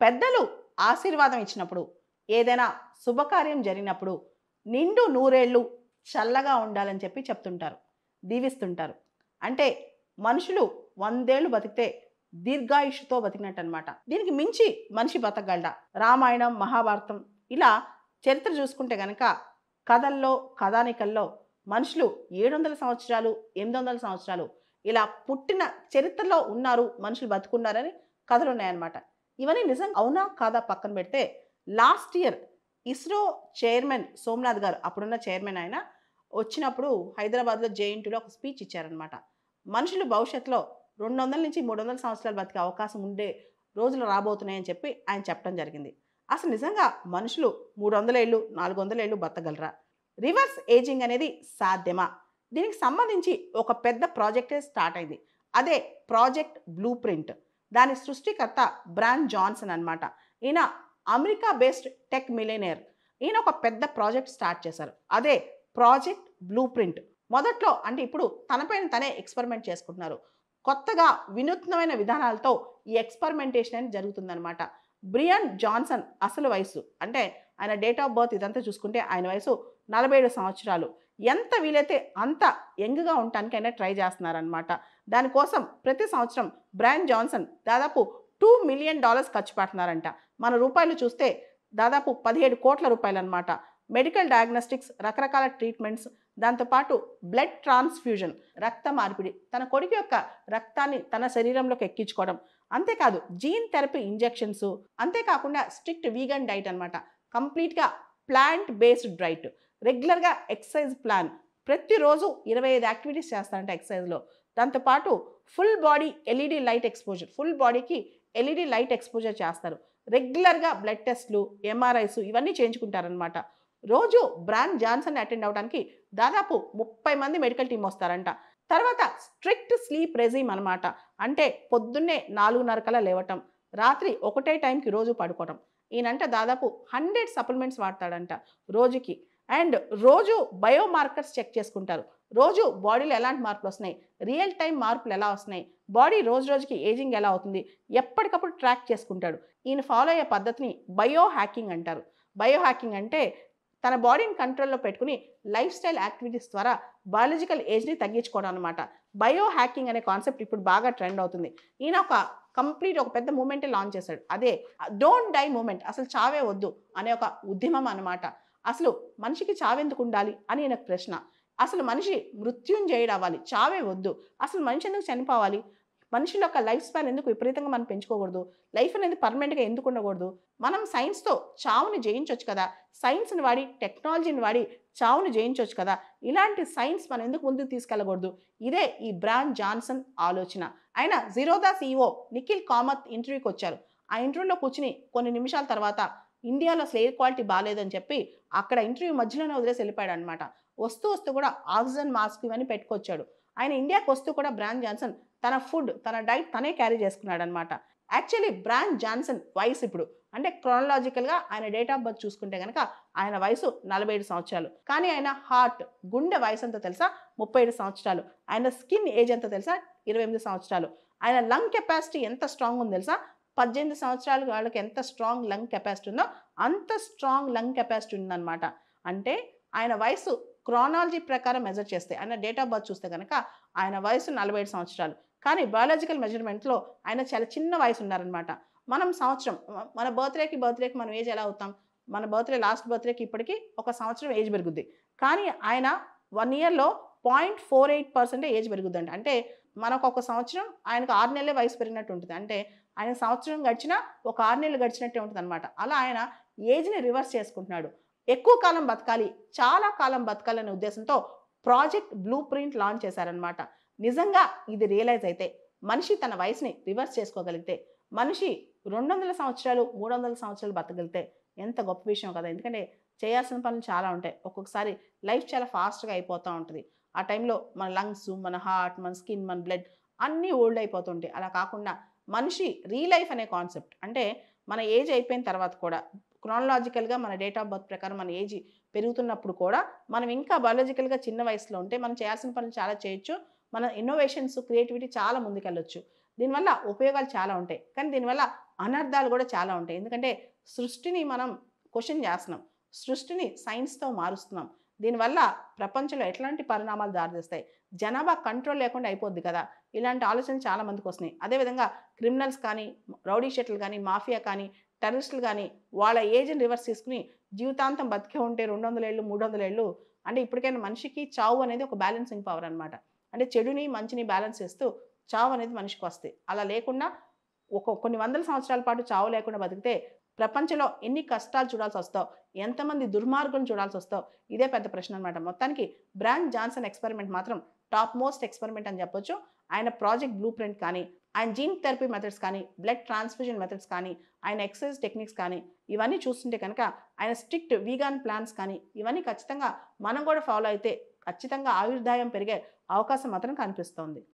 పెద్దలు ఆశీర్వాదం ఇచ్చినప్పుడు, ఏదైనా శుభకార్యం జరిగినప్పుడు నిండు నూరేళ్ళు చల్లగా ఉండాలని చెప్పి చెప్తుంటారు, దీవిస్తుంటారు. అంటే మనుషులు 100 ఏళ్ళు బతికితే దీర్ఘాయుష్తో బతికినట్టు అనమాట. దీనికి మించి మనిషి బతకగలడా? రామాయణం, మహాభారతం ఇలా చరిత్ర చూసుకుంటే గనక కథల్లో, కథానికల్లో మనుషులు 700 సంవత్సరాలు, 800 సంవత్సరాలు ఇలా పుట్టిన చరిత్రలో ఉన్నారు, మనుషులు బతుకున్నారని కథలు ఉన్నాయన్నమాట. ఇవన్నీ నిజం అవునా కాదా పక్కన పెడితే, last year ISRO chairman Somnath గారు, అప్పుడున్న చైర్మన్ ఆయన, వచ్చినప్పుడు హైదరాబాద్లో జేఎన్టీలో ఒక స్పీచ్ ఇచ్చారనమాట. మనుషులు భవిష్యత్తులో 200 నుంచి 300 సంవత్సరాలు బతికే అవకాశం ఉండే రోజులు రాబోతున్నాయని చెప్పి ఆయన చెప్పడం జరిగింది. అసలు నిజంగా మనుషులు 300 ఏళ్ళు, 400 ఏళ్ళు బతకగలరా? రివర్స్ ఏజింగ్ అనేది సాధ్యమా? దీనికి సంబంధించి ఒక పెద్ద ప్రాజెక్టే స్టార్ట్ అయింది. అదే ప్రాజెక్ట్ బ్లూ ప్రింట్. దాని సృష్టికర్త బ్రాన్ జాన్సన్ అనమాట. ఈయన అమెరికా బేస్డ్ టెక్ మిలియనేర్. ఈయన ఒక పెద్ద ప్రాజెక్ట్ స్టార్ట్ చేశారు. అదే ప్రాజెక్ట్ బ్లూ ప్రింట్. మొదట్లో అంటే ఇప్పుడు తనపైన తనే ఎక్స్పెరిమెంట్ చేసుకుంటున్నారు. కొత్తగా వినూత్నమైన విధానాలతో ఈ ఎక్స్పెరిమెంటేషన్ అనేది జరుగుతుందన్నమాట. బ్రియాన్ జాన్సన్ అసలు వయసు అంటే ఆయన డేట్ ఆఫ్ బర్త్ ఇదంతా చూసుకుంటే ఆయన వయసు 47 సంవత్సరాలు. ఎంత వీలైతే అంత యంగ్గా ఉండటానికి ఆయన ట్రై చేస్తున్నారనమాట. దానికోసం ప్రతి సంవత్సరం బ్రాన్ జాన్సన్ దాదాపు $2 మిలియన్ ఖర్చు పెడుతున్నారంట. మన రూపాయలు చూస్తే దాదాపు 17 కోట్ల రూపాయలు అనమాట. మెడికల్ డయాగ్నోస్టిక్స్, రకరకాల ట్రీట్మెంట్స్, దాంతోపాటు బ్లడ్ ట్రాన్స్ఫ్యూజన్, రక్త మార్పిడి, తన కొడుకు యొక్క రక్తాన్ని తన శరీరంలోకి ఎక్కించుకోవడం, అంతేకాదు జీన్ థెరపీ ఇంజెక్షన్స్, అంతేకాకుండా స్ట్రిక్ట్ వీగన్ డైట్ అనమాట. కంప్లీట్గా ప్లాంట్ బేస్డ్ డైట్, రెగ్యులర్గా ఎక్సర్సైజ్ ప్లాన్, ప్రతిరోజు 25 యాక్టివిటీస్ చేస్తారంట ఎక్సర్సైజ్లో. దాంతోపాటు full body LED light exposure, full బాడీకి ఎల్ఈడి లైట్ ఎక్స్పోజర్ చేస్తారు. రెగ్యులర్గా బ్లడ్ టెస్ట్లు, ఎంఆర్ఐస్ ఇవన్నీ చేయించుకుంటారనమాట. రోజు బ్రాన్ జాన్సన్ అటెండ్ అవడానికి దాదాపు 30 మంది మెడికల్ టీం వస్తారంట. తర్వాత స్ట్రిక్ట్ స్లీప్ రెజీమ్ అనమాట. అంటే పొద్దున్నే 4:30 కల్లా లేవటం, రాత్రి ఒకటే టైంకి రోజు పడుకోవటం. ఈయనంట దాదాపు 100 సప్లిమెంట్స్ వాడతాడంట రోజుకి. అండ్ రోజు బయోమార్కర్స్ చెక్ చేసుకుంటారు. రోజు బాడీలో ఎలాంటి మార్పులు వస్తున్నాయి, రియల్ టైం మార్పులు ఎలా వస్తున్నాయి, బాడీ రోజు రోజుకి ఏజింగ్ ఎలా అవుతుంది, ఎప్పటికప్పుడు ట్రాక్ చేసుకుంటాడు. ఈయన ఫాలో అయ్యే పద్ధతిని బయో హ్యాకింగ్ అంటారు. బయో హ్యాకింగ్ అంటే తన బాడీని కంట్రోల్లో పెట్టుకుని లైఫ్ స్టైల్ యాక్టివిటీస్ ద్వారా బయాలజికల్ ఏజ్ని తగ్గించుకోవడం అనమాట. బయో హ్యాకింగ్ అనే కాన్సెప్ట్ ఇప్పుడు బాగా ట్రెండ్ అవుతుంది. ఈయన ఒక పెద్ద మూమెంటే లాంచ్ చేశాడు. అదే డోంట్ డై మూమెంట్, అసలు చావే వద్దు అనే ఒక ఉద్యమం అనమాట. అసలు మనిషికి చావెందుకు ఉండాలి అని ఈయనకు ప్రశ్న. అసలు మనిషి మృత్యుంజయుడు అవ్వాలి, చావే వద్దు. అసలు మనిషి ఎందుకు చనిపోవాలి? మనుషుల యొక్క లైఫ్ స్పాన్ ఎందుకు విపరీతంగా మనం పెంచుకోకూడదు? లైఫ్ అనేది పర్మనెంట్గా ఎందుకు ఉండకూడదు? మనం సైన్స్తో చావుని జయించవచ్చు కదా, సైన్స్ని వాడి, టెక్నాలజీని వాడి చావుని జయించవచ్చు కదా. ఇలాంటి సైన్స్ మనం ఎందుకు ముందుకు తీసుకెళ్ళకూడదు? ఇదే ఈ బ్రాన్ జాన్సన్ ఆలోచన. ఆయన జీరోదా CEO నిఖిల్ కామత్ ఇంటర్వ్యూకి వచ్చారు. ఆ ఇంటర్వ్యూలో కూర్చుని కొన్ని నిమిషాల తర్వాత ఇండియాలో అసలు ఎయిర్ క్వాలిటీ బాగాలేదని చెప్పి అక్కడ ఇంటర్వ్యూ మధ్యలోనే వదిలేసి వెళ్ళిపోయాడు అనమాట. వస్తూ వస్తూ కూడా ఆక్సిజన్ మాస్క్ ఇవన్నీ పెట్టుకొచ్చాడు. ఆయన ఇండియాకి వస్తూ కూడా బ్రాన్ జాన్సన్ తన ఫుడ్, తన డైట్ తనే క్యారీ చేసుకున్నాడు అనమాట. యాక్చువల్లీ బ్రాన్ జాన్సన్ వయసు ఇప్పుడు అంటే క్రోనలాజికల్గా ఆయన డేట్ ఆఫ్ బర్త్ చూసుకుంటే కనుక ఆయన వయసు 47 సంవత్సరాలు. కానీ ఆయన హార్ట్, గుండె వయసు ఎంతో తెలుసా? 37 సంవత్సరాలు. ఆయన స్కిన్ ఏజ్ ఎంతో తెలుసా? 28 సంవత్సరాలు. ఆయన లంగ్ కెపాసిటీ ఎంత స్ట్రాంగ్ ఉందో తెలుసా? 18 సంవత్సరాల వాళ్ళకి ఎంత స్ట్రాంగ్ లంగ్ కెపాసిటీ ఉందో అంత స్ట్రాంగ్ లంగ్ కెపాసిటీ ఉందన్నమాట. అంటే ఆయన వయసు క్రానాలజీ ప్రకారం మెజర్ చేస్తే, ఆయన డేట్ ఆఫ్ బర్త్ చూస్తే కనుక ఆయన వయసు 47 సంవత్సరాలు. కానీ బయాలజికల్ మెజర్మెంట్లో ఆయన చాలా చిన్న వయసు ఉన్నారనమాట. మనం సంవత్సరం, మన బర్త్డేకి మనం ఏజ్ ఎలా అవుతాం? మన లాస్ట్ బర్త్డేకి ఇప్పటికీ ఒక సంవత్సరం ఏజ్ పెరుగుద్ది. కానీ ఆయన 1 ఇయర్లో 0.48% ఏజ్ పెరుగుద్దండి. అంటే మనకు ఒక సంవత్సరం, ఆయనకు 6 నెలలే వయసు పెరిగినట్టు ఉంటుంది. అంటే ఆయన సంవత్సరం గడిచినా ఒక 6 నెలలు గడిచినట్టే ఉంటుంది అనమాట. అలా ఆయన ఏజ్ని రివర్స్ చేసుకుంటున్నాడు. ఎక్కువ కాలం బతకాలి, చాలా కాలం బతకాలనే ఉద్దేశంతో ప్రాజెక్ట్ బ్లూ ప్రింట్ లాంచ్ చేశారనమాట. నిజంగా ఇది రియలైజ్ అయితే, మనిషి తన వయసుని రివర్స్ చేసుకోగలిగితే, మనిషి 200 సంవత్సరాలు, 300 సంవత్సరాలు బతకగలిగితే ఎంత గొప్ప విషయం కదా. ఎందుకంటే చేయాల్సిన పనులు చాలా ఉంటాయి. ఒక్కొక్కసారి లైఫ్ చాలా ఫాస్ట్గా అయిపోతూ ఉంటుంది. ఆ టైంలో మన లంగ్స్, మన హార్ట్, మన స్కిన్, మన బ్లడ్ అన్నీ ఓల్డ్ అయిపోతుంటాయి. అలా కాకుండా మనిషి రీలైఫ్ అనే కాన్సెప్ట్, అంటే మన ఏజ్ అయిపోయిన తర్వాత కూడా క్రానలాజికల్గా మన డేట్ ఆఫ్ బర్త్ ప్రకారం మన ఏజ్ పెరుగుతున్నప్పుడు కూడా మనం ఇంకా బయాలజికల్గా చిన్న వయసులో ఉంటే మనం చేయాల్సిన పనులు చాలా చేయొచ్చు. మన ఇన్నోవేషన్స్, క్రియేటివిటీ చాలా ముందుకెళ్ళొచ్చు. దీనివల్ల ఉపయోగాలు చాలా ఉంటాయి, కానీ దీనివల్ల అనర్థాలు కూడా చాలా ఉంటాయి. ఎందుకంటే సృష్టిని మనం క్వశ్చన్ చేస్తున్నాం, సృష్టిని సైన్స్తో మారుస్తున్నాం. దీనివల్ల ప్రపంచంలో ఎట్లాంటి పరిణామాలు దారితీస్తాయి, జనాభా కంట్రోల్ లేకుండా అయిపోద్ది కదా, ఇలాంటి ఆలోచనలు చాలా మందికి వస్తున్నాయి. అదేవిధంగా క్రిమినల్స్ కానీ, రౌడీ షీటర్లు కానీ, మాఫియా కానీ, టెర్రరిస్టులు కానీ వాళ్ళ ఏజ్ని రివర్స్ తీసుకుని జీవితాంతం బతికే ఉంటే 200 ఏళ్ళు 300 ఏళ్ళు అంటే ఇప్పటికైనా మనిషికి చావు అనేది ఒక బ్యాలెన్సింగ్ పవర్ అనమాట. అంటే చెడుని మంచిని బ్యాలెన్స్ చేస్తూ చావు అనేది మనిషికి వస్తాయి. అలా లేకుండా కొన్ని వందల సంవత్సరాల పాటు చావు లేకుండా బతికితే ప్రపంచంలో ఎన్ని కష్టాలు చూడాల్సి వస్తావు, ఎంతమంది దుర్మార్గులను చూడాల్సి వస్తావు, ఇదే పెద్ద ప్రశ్న అనమాట. మొత్తానికి బ్రాండ్ జాన్సన్ ఎక్స్పెరిమెంట్ మాత్రం టాప్ మోస్ట్ ఎక్స్పెరిమెంట్ అని చెప్పొచ్చు. ఆయన ప్రాజెక్ట్ బ్లూ ప్రింట్ కానీ, ఆయన జీన్ థెరపీ మెథడ్స్ కానీ, బ్లడ్ ట్రాన్స్ఫ్యూజన్ మెథడ్స్ కానీ, ఆయన ఎక్సర్సైజ్ టెక్నిక్స్ కానీ, ఇవన్నీ చూస్తుంటే కనుక ఆయన స్ట్రిక్ట్ వీగాన్ ప్లాన్స్ కానీ ఇవన్నీ ఖచ్చితంగా మనం కూడా ఫాలో అయితే ఖచ్చితంగా ఆయుర్దాయం పెరిగే అవకాశం మాత్రం కనిపిస్తోంది.